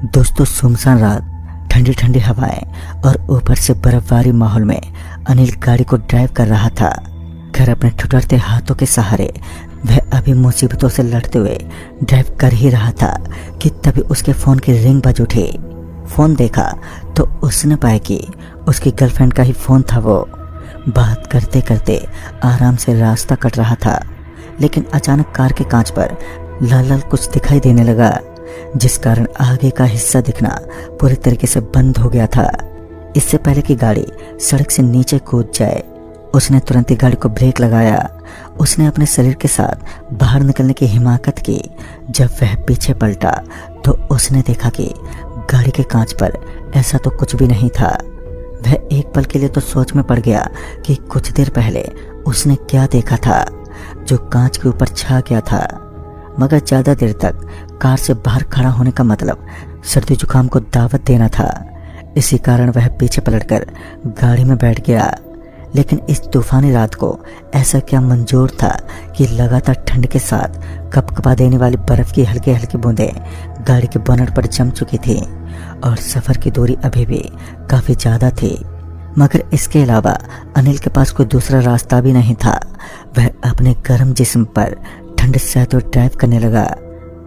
दोस्तों, सुनसान रात, ठंडी ठंडी हवाएं और ऊपर से बर्फबारी माहौल में अनिल गाड़ी को ड्राइव कर रहा था। घर अपने ठुठुरते हाथों के सहारे वह अभी मुसीबतों से लड़ते हुए ड्राइव कर ही रहा था कि तभी उसके फोन की रिंग बज उठी। फोन देखा तो उसने पाया कि उसकी गर्लफ्रेंड का ही फोन था। वो बात करते करते आराम से रास्ता कट रहा था, लेकिन अचानक कार के कांच पर लाल लाल कुछ दिखाई देने लगा, जिस कारण आगे का हिस्सा दिखना पूरी तरीके से बंद हो गया था। इससे पहले कि गाड़ी सड़क से नीचे कूद जाए, उसने तुरंत ही गाड़ी को ब्रेक लगाया। उसने अपने शरीर के साथ बाहर निकलने की हिम्मत की। जब वह पीछे पलटा तो उसने देखा कि गाड़ी के कांच पर ऐसा तो कुछ भी नहीं था। वह एक पल के लिए तो सोच में पड़ गया कि कुछ देर पहले उसने क्या देखा था जो कांच के ऊपर छा गया था। मगर ज्यादा देर तक कार से बाहर खड़ा होने का मतलब सर्दी जुकाम को दावत देना था। इसी कारण वह पीछे पलटकर गाड़ी में बैठ गया। लेकिन इस तूफानी रात को ऐसा क्या मंजूर था कि लगातार ठंड के साथ कपकपा देने वाली बर्फ की हल्की हल्की बूंदें गाड़ी के बोनट पर जम चुकी थी और सफर की दूरी अभी भी काफी ज्यादा थी। मगर इसके अलावा अनिल के पास कोई दूसरा रास्ता भी नहीं था। वह अपने गर्म जिस्म पर ठंड सहते हुए ड्राइव करने लगा।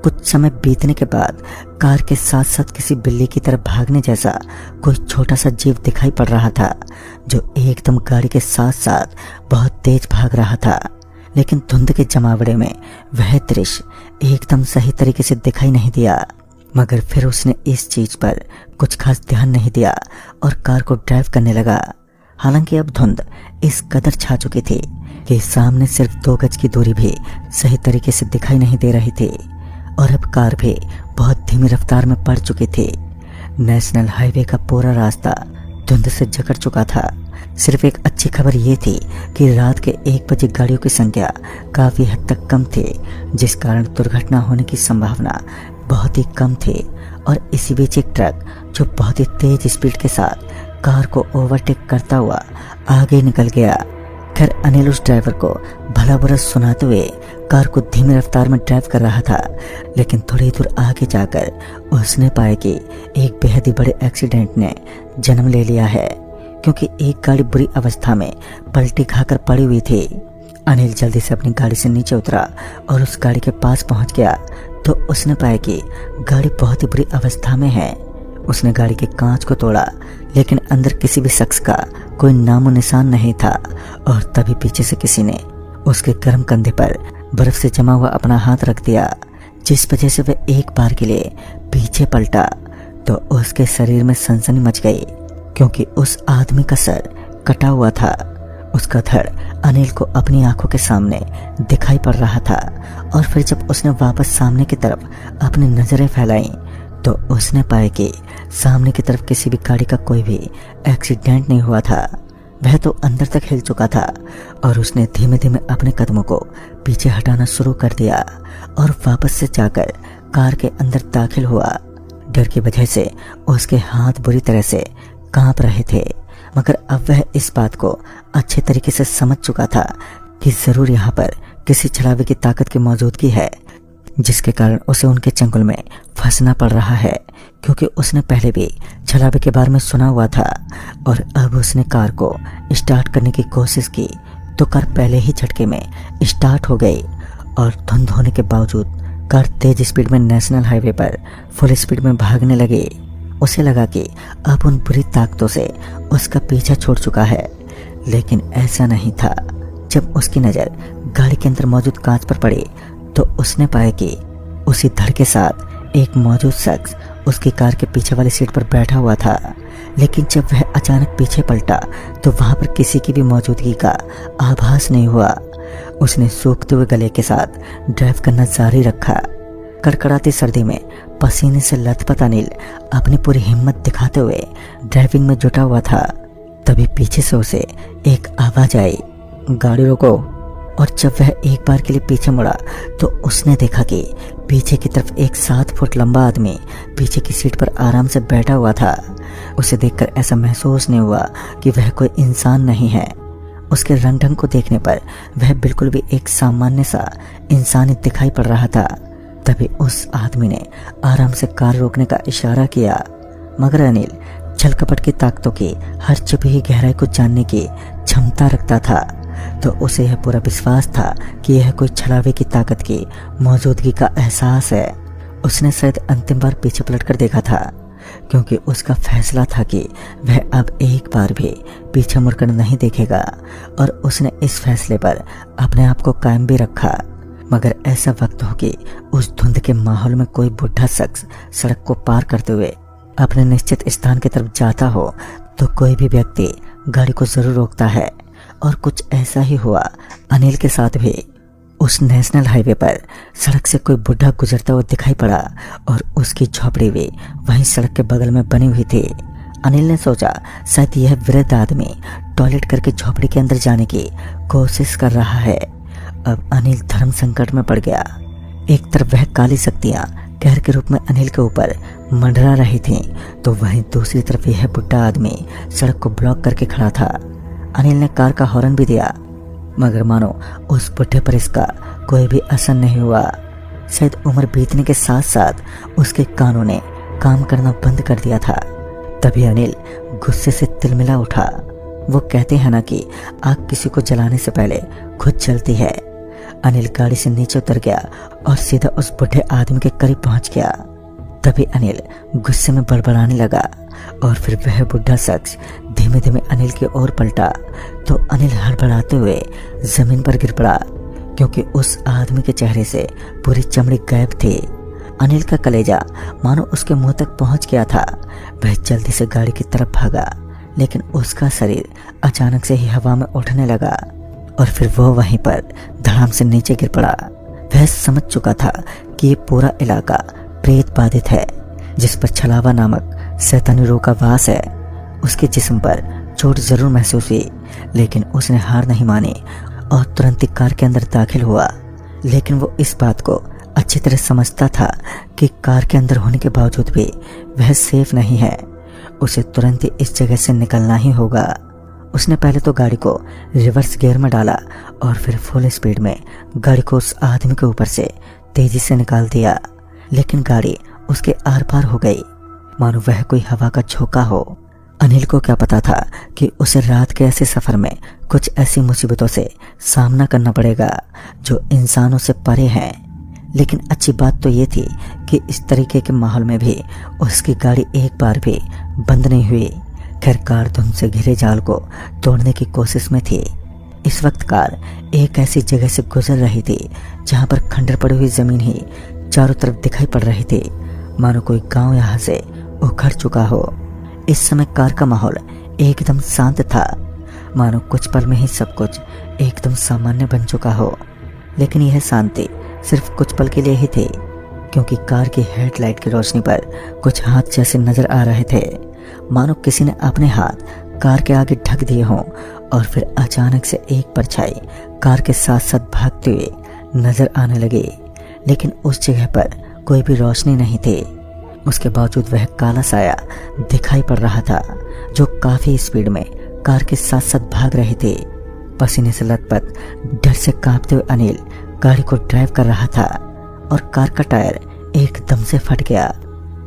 कुछ समय बीतने के बाद कार के साथ साथ किसी बिल्ली की तरह भागने जैसा कोई छोटा सा जीव दिखाई पड़ रहा था, जो एकदम गाड़ी के साथ साथ बहुत तेज भाग रहा था। लेकिन धुंध के जमावड़े में वह दृश्य एकदम सही तरीके से दिखाई नहीं दिया। मगर फिर उसने इस चीज पर कुछ खास ध्यान नहीं दिया और कार को ड्राइव करने लगा। हालांकि अब धुंध इस कदर छा चुकी थी कि सामने सिर्फ 2 गज की दूरी भी सही तरीके से दिखाई नहीं दे रही थी और अब कार भी बहुत धीमी रफ्तार में पड़ चुकी थी। नेशनल हाईवे का पूरा रास्ता धुंध से जकड़ चुका था। सिर्फ एक अच्छी खबर ये थी कि रात के 1 बजे गाड़ियों की संख्या काफी हद तक कम थी, जिस कारण दुर्घटना होने की संभावना बहुत ही कम थी। और इसी बीच एक ट्रक जो बहुत ही तेज स्पीड के साथ कार को ओवरटेक करता हुआ आगे निकल गया। खैर, अनिल उस ड्राइवर को भला बुरा सुनाते हुए कार को धीमी रफ्तार में ड्राइव कर रहा था। लेकिन थोड़ी दूर आगे जाकर उसने पाया कि एक बेहद ही बड़े एक्सीडेंट ने जन्म ले लिया है, क्योंकि एक गाड़ी बुरी अवस्था में पलटी खाकर पड़ी हुई थी। अनिल जल्दी से अपनी गाड़ी से नीचे उतरा और उस गाड़ी के पास पहुंच गया तो उसने पाया कि गाड़ी बहुत ही बुरी अवस्था में है। उसने गाड़ी के कांच को तोड़ा, लेकिन अंदर किसी भी शख्स का कोई नामो निशान नहीं था। और तभी पीछे से किसी ने उसके गर्म कंधे पर बर्फ से जमा हुआ अपना हाथ रख दिया, जिस वजह से वह एक बार के लिए पीछे पलटा तो उसके शरीर में सनसनी मच गई, क्योंकि उस आदमी का सर कटा हुआ था। उसका धड़ अनिल को अपनी आंखों के सामने दिखाई पड़ रहा था। और फिर जब उसने वापस सामने की तरफ अपनी नजरें फैलाई तो उसने पाया कि सामने की तरफ किसी भी गाड़ी का कोई भी एक्सीडेंट नहीं हुआ था। वह तो अंदर तक हिल चुका था और उसने धीमे धीमे अपने कदमों को पीछे हटाना शुरू कर दिया और वापस से जाकर कार के अंदर दाखिल हुआ। डर की वजह से उसके हाथ बुरी तरह से कांप रहे थे, मगर अब वह इस बात को अच्छे तरीके से समझ चुका था कि जरूर यहाँ पर किसी छलावे की ताकत की मौजूदगी है, जिसके कारण उसे उनके चंगुल में फंसना पड़ रहा है। क्योंकि उसने पहले भी छलावे के बारे में सुना हुआ था और अब उसने कार को स्टार्ट करने की कोशिश की तो कार पहले ही झटके में स्टार्ट हो गई और धुंध होने के बावजूद कार तेज स्पीड में नेशनल हाईवे पर फुल स्पीड में भागने लगी। उसे लगा कि अब उन बुरी ताकतों से उसका पीछा छोड़ चुका है, लेकिन ऐसा नहीं था। जब उसकी नज़र गाड़ी के अंदर मौजूद कांच पर पड़ी तो उसने पाया कि उसी धड़ के साथ एक मौजूद शख्स उसकी कार के पीछे वाली सीट पर बैठा हुआ था। लेकिन जब वह अचानक पीछे पलटा तो वहां पर किसी की भी मौजूदगी का आभास नहीं हुआ। उसने सूखते हुए गले के साथ ड्राइव करना जारी रखा। कड़कड़ाती सर्दी में पसीने से लथपथ अनिल अपनी पूरी हिम्मत दिखाते हुए ड्राइविंग में जुटा हुआ था। तभी पीछे से उसे एक आवाज आई, गाड़ी रोको। और जब वह एक बार के लिए पीछे मुड़ा तो उसने देखा कि पीछे की तरफ एक 7 फुट लंबा आदमी पीछे की सीट पर आराम से बैठा हुआ था। उसे देखकर ऐसा महसूस नहीं हुआ कि वह कोई इंसान नहीं है। उसके रंग ढंग को देखने पर वह बिल्कुल भी एक सामान्य सा इंसान दिखाई पड़ रहा था। तभी उस आदमी ने आराम से कार रोकने का इशारा किया, मगर अनिल छल कपट की ताकतों की हर छिपी गहराई को जानने की क्षमता रखता था, तो उसे यह पूरा विश्वास था कि यह कोई छलावे की ताकत की मौजूदगी का एहसास है। उसने शायद अंतिम बार पीछे पलटकर देखा था, क्योंकि उसका फैसला था कि वह अब एक बार भी पीछे मुड़कर नहीं देखेगा, और उसने इस फैसले पर अपने आप को कायम भी रखा। मगर ऐसा वक्त हो कि उस धुंध के माहौल में कोई बुढ़ा शख्स सड़क को पार करते हुए अपने निश्चित स्थान की तरफ जाता हो, तो कोई भी व्यक्ति गाड़ी को जरूर रोकता है, और कुछ ऐसा ही हुआ अनिल के साथ भी। उस नेशनल हाईवे पर सड़क से कोई बुढ़ा गुजरता हुआ दिखाई पड़ा, और उसकी झोपड़ी भी वहीं सड़क के बगल में बनी हुई थी। अनिल ने सोचा शायद यह वृद्ध आदमी टॉयलेट करके झोपड़ी के अंदर जाने की कोशिश कर रहा है। अब अनिल धर्म संकट में पड़ गया। एक तरफ वह काली शक्तियां कहर के रूप में अनिल के ऊपर मंडरा रही थीं, तो वहीं दूसरी तरफ यह बुढ़ा आदमी सड़क को ब्लॉक करके खड़ा था। अनिल ने कार का हॉर्न भी दिया, मगर मानो उस बुढ़े पर इसका कोई भी असर नहीं हुआ। शायद उम्र बीतने के साथ साथ उसके कानों ने काम करना बंद कर दिया था। तभी अनिल गुस्से से तिलमिला उठा। वो कहते हैं ना कि आग किसी को जलाने से पहले खुद जलती है। अनिल गाड़ी से नीचे उतर गया और सीधा उस बुढ़े आदमी के करीब पहुंच गया। तभी अनिल गुस्से में बड़बड़ाने लगा, और फिर वह बुढ़ा शख्स धीमे धीमे अनिल की ओर पलटा, तो अनिल हड़बड़ाते हुए जमीन पर गिर पड़ा, क्योंकि उस आदमी के चेहरे से पूरी चमड़ी गायब थी। अनिल का कलेजा मानो उसके मुंह तक पहुंच गया था। वह जल्दी से गाड़ी की तरफ भागा, लेकिन उसका शरीर अचानक से ही हवा में उठने लगा, और फिर वो वहीं पर धड़ाम से नीचे गिर पड़ा। वह समझ चुका था कि ये पूरा इलाका प्रेत बाधित है, जिस पर छलावा नामक शैतानी रोग का वास है। उसके जिस्म पर चोट जरूर महसूस हुई, लेकिन उसने हार नहीं मानी और तुरंत ही कार के अंदर दाखिल हुआ। लेकिन वो इस बात को अच्छी तरह समझता था कि कार के अंदर होने के बावजूद भी वह सेफ नहीं है। उसे तुरंत ही इस जगह से निकलना ही होगा। उसने पहले तो गाड़ी को रिवर्स गियर में डाला, और फिर फुल स्पीड में गाड़ी को उस आदमी के ऊपर से तेजी से निकाल दिया। लेकिन गाड़ी उसके आर पार हो गई, मानो वह कोई हवा का झोंका हो। अनिल को क्या पता था कि उसे रात के ऐसे सफर में कुछ ऐसी मुसीबतों से सामना करना पड़ेगा जो इंसानों से परे हैं। लेकिन अच्छी बात तो ये थी कि इस तरीके के माहौल में भी उसकी गाड़ी एक बार भी बंद नहीं हुई। खैर, कार धुंध से घिरे जाल को तोड़ने की कोशिश में थी। इस वक्त कार एक ऐसी जगह से गुजर रही थी जहां पर खंडर पड़ी हुई जमीन ही चारों तरफ दिखाई पड़ रही थी, मानो कोई गांव यहां से उखड़ चुका हो। इस समय कार का माहौल एकदम शांत था, मानो कुछ पल में ही सब कुछ एकदम सामान्य बन चुका हो। लेकिन यह शांति सिर्फ कुछ पल के लिए ही थी, क्योंकि कार की हेडलाइट की रोशनी पर कुछ हाथ जैसे नजर आ रहे थे, मानो किसी ने अपने हाथ कार के आगे ढक दिए हों। और फिर अचानक से एक परछाई कार के साथ साथ भागते हुए नजर आने लगी, लेकिन उस जगह पर कोई भी रोशनी नहीं थी। उसके बावजूद वह काला साया दिखाई पड़ रहा था, जो काफी स्पीड में कार के साथ साथ भाग रहे थे। पसीने से लथपथ, डर से कांपते हुए अनिल गाड़ी को ड्राइव कर रहा था, और कार का टायर एकदम से फट गया।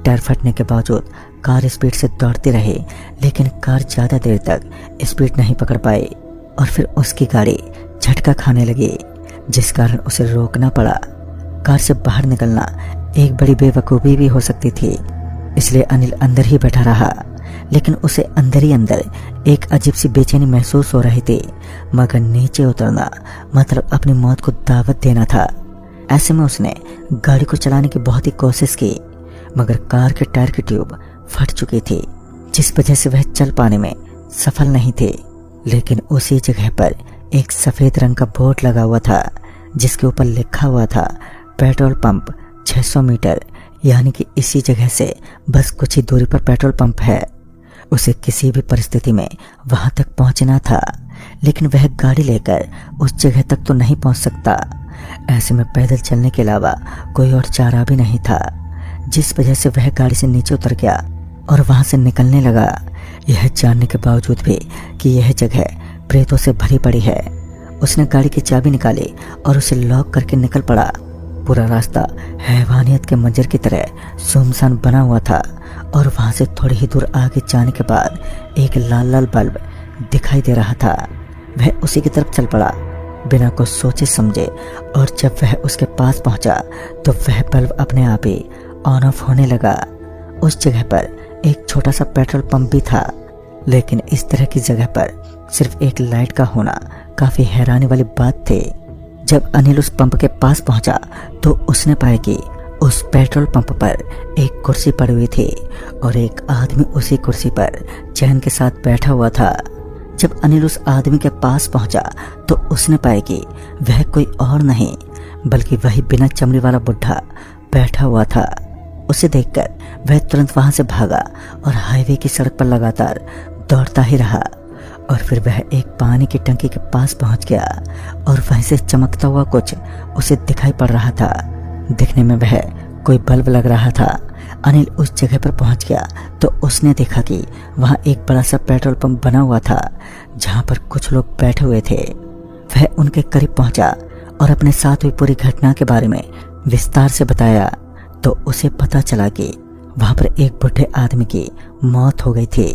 टायर फटने के बावजूद कार स्पीड से दौड़ती रही, लेकिन कार ज्यादा देर तक स्पीड नहीं पकड़ पाई, और फिर उसकी गाड़ी झटका खाने लगी, जिस कारण उसे रोकना पड़ा। कार से बाहर निकलना एक बड़ी बेवकूफ़ी भी हो सकती थी, इसलिए अनिल अंदर ही बैठा रहा। लेकिन उसे अंदर ही अंदर एक अजीब सी बेचैनी महसूस हो रही थी, मगर नीचे उतरना मतलब अपनी मौत को दावत देना था। ऐसे में उसने गाड़ी को चलाने की बहुत ही कोशिश की, मगर कार के टायर की ट्यूब फट चुकी थी, जिस वजह से वह चल पाने में सफल नहीं थे। लेकिन उसी जगह पर एक सफेद रंग का बोर्ड लगा हुआ था, जिसके ऊपर लिखा हुआ था पेट्रोल पंप 600 मीटर, यानी कि इसी जगह से बस कुछ ही दूरी पर पेट्रोल पंप है। उसे किसी भी परिस्थिति में वहां तक पहुंचना था, लेकिन वह गाड़ी लेकर उस जगह तक तो नहीं पहुंच सकता। ऐसे में पैदल चलने के अलावा कोई और चारा भी नहीं था, जिस वजह से वह गाड़ी से नीचे उतर गया और वहां से निकलने लगा, यह जानने के बावजूद भी कि यह जगह प्रेतों से भरी पड़ी है। उसने गाड़ी की चाबी निकाली और उसे लॉक करके निकल पड़ा। पूरा रास्ता हैवानियत के मंजर की तरह सुनसान बना हुआ था और वहां से थोड़ी ही दूर आगे जाने के बाद एक लाल लाल बल्ब दिखाई दे रहा था। वह उसी की तरफ चल पड़ा बिना कुछ सोचे समझे, और जब वह उसके पास पहुंचा तो वह बल्ब अपने आप ही ऑन ऑफ होने लगा। उस जगह पर एक छोटा सा पेट्रोल पंप भी था, लेकिन इस तरह की जगह पर सिर्फ एक लाइट का होना काफी हैरानी वाली बात थी। जब अनिल उस पंप के पास पहुंचा तो उसने पाया कि उस पेट्रोल पंप पर एक कुर्सी पड़ी हुई थी और एक आदमी उसी कुर्सी पर चैन के साथ बैठा हुआ था। जब अनिल उस आदमी के पास पहुंचा तो उसने पाया कि वह कोई और नहीं बल्कि वही बिना चमड़ी वाला बुढ़ा बैठा हुआ था। उसे देखकर वह तुरंत वहां से भागा और हाईवे की सड़क पर लगातार दौड़ता ही रहा, और फिर वह एक पानी की टंकी के पास पहुंच गया और वहीं से चमकता हुआ कुछ उसे दिखाई पड़ रहा था। दिखने में वह कोई बल्ब लग रहा था। अनिल उस जगह पर पहुंच गया तो उसने देखा कि वहां एक बड़ा सा पेट्रोल पंप बना हुआ था जहां पर कुछ लोग बैठे हुए थे। वह उनके करीब पहुंचा और अपने साथ हुई पूरी घटना के बारे में विस्तार से बताया तो उसे पता चला कि वहां पर एक बुढ़े आदमी की मौत हो गई थी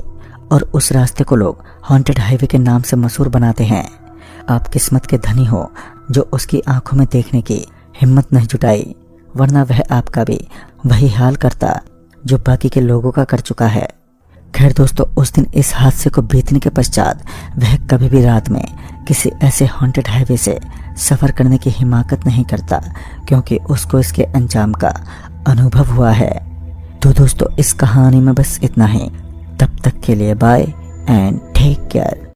और उस रास्ते को लोग हॉन्टेड हाईवे के नाम से मशहूर बनाते हैं। आप किस्मत के धनी हो जो उसकी आंखों में देखने की हिम्मत नहीं जुटाई, वरना वह आपका भी वही हाल करता जो बाकी के लोगों का कर चुका है। खैर दोस्तों, उस दिन इस हादसे को बीतने के पश्चात वह कभी भी रात में किसी ऐसे हॉन्टेड हाईवे से सफर करने की हिम्मत नहीं करता, क्योंकि उसको इसके अंजाम का अनुभव हुआ है। तो दोस्तों, इस कहानी में बस इतना ही। तब तक के लिए बाय एंड टेक केयर।